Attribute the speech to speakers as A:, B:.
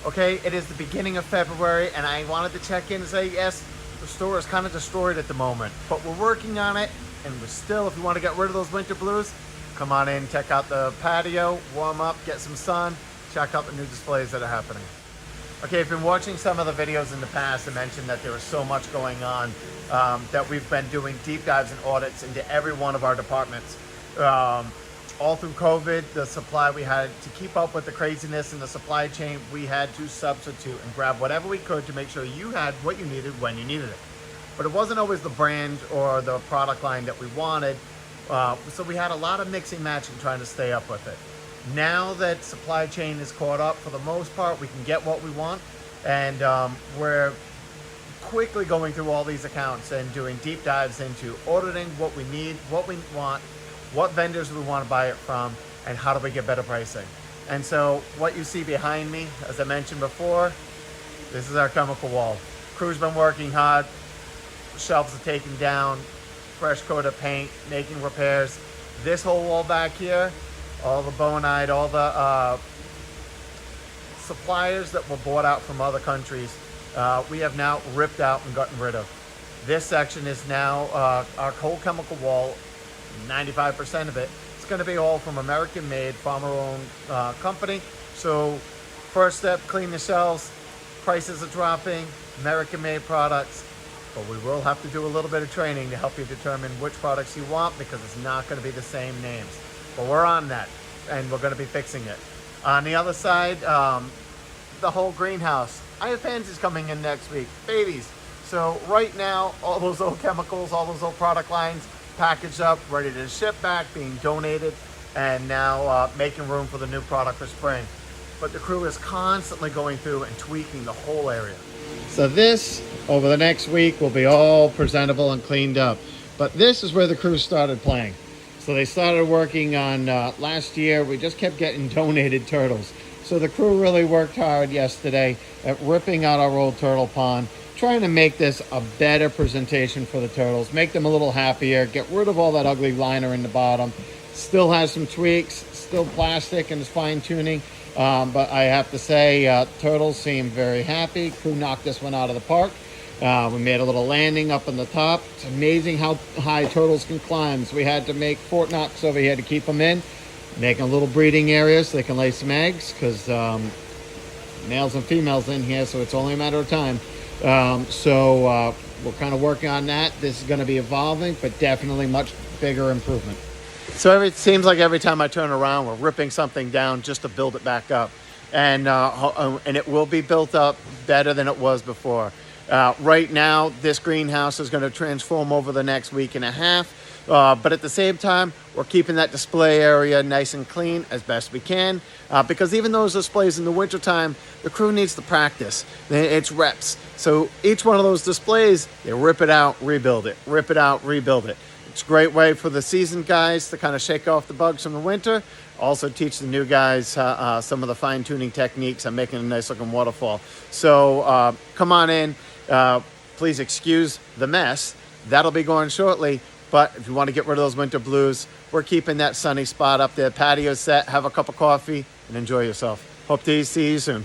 A: Okay, it is the beginning of February, and I wanted to check in and say, yes, the store is kind of destroyed at the moment, but we're working on it, and we're still, if you want to get rid of those winter blues, come on in, check out the patio, warm up, get some sun, check out the new displays that are happening. Okay, if you've been watching some of the videos in the past, I mentioned that there was so much going on, that we've been doing deep dives and audits into every one of our departments. All through COVID, the supply, we had to keep up with the craziness in the supply chain. We had to substitute and grab whatever we could to make sure you had what you needed when you needed it. But it wasn't always the brand or the product line that we wanted. So we had a lot of mixing matching trying to stay up with it. Now that supply chain is caught up, for the most part, we can get what we want. And we're quickly going through all these accounts and doing deep dives into auditing what we need, what we want, what vendors we want to buy it from, and how do we get better pricing. And so what you see behind me, as I mentioned before, this is our chemical wall. Crew's been working hard, shelves are taken down, fresh coat of paint, making repairs. This whole wall back here, all the bonite, all the suppliers that were bought out from other countries, we have now ripped out and gotten rid of. This section is now our whole chemical wall. 95% of it, it's going to be all from American made, farmer owned company. So first step, clean the shelves. Prices are dropping, American made products, but we will have to do a little bit of training to help you determine which products you want, because it's not going to be the same names. But we're on that, and we're going to be fixing it. On the other side, the whole greenhouse. I have pansies coming in next week, babies. So right now, all those old chemicals, all those old product lines, packaged up, ready to ship back, being donated, and now making room for the new product for spring. But the crew is constantly going through and tweaking the whole area. So this, over the next week, will be all presentable and cleaned up. But this is where the crew started playing. So they started working on, last year, we just kept getting donated turtles. So the crew really worked hard yesterday at ripping out our old turtle pond, trying to make this a better presentation for the turtles, make them a little happier, get rid of all that ugly liner in the bottom. Still has some tweaks, still plastic and it's fine tuning, but I have to say, turtles seem very happy. Crew knocked this one out of the park. We made a little landing up on the top. It's amazing how high turtles can climb. So we had to make Fort Knox over here to keep them in, making a little breeding area so they can lay some eggs, because males and females in here, so it's only a matter of time. We're kind of working on that. This is going to be evolving, but definitely much bigger improvement. So it seems like every time I turn around, we're ripping something down just to build it back up. And it will be built up better than it was before. Right now, this greenhouse is going to transform over the next week and a half. But at the same time, we're keeping that display area nice and clean as best we can, because even those displays in the wintertime, the crew needs to practice. It's reps. So each one of those displays, they rip it out, rebuild it, rip it out, rebuild it. It's a great way for the seasoned guys to kind of shake off the bugs from the winter. Also teach the new guys some of the fine-tuning techniques on making a nice looking waterfall. So come on in. Please excuse the mess. That'll be going shortly. But if you want to get rid of those winter blues, we're keeping that sunny spot up there. Patio set, have a cup of coffee, and enjoy yourself. Hope to see you soon.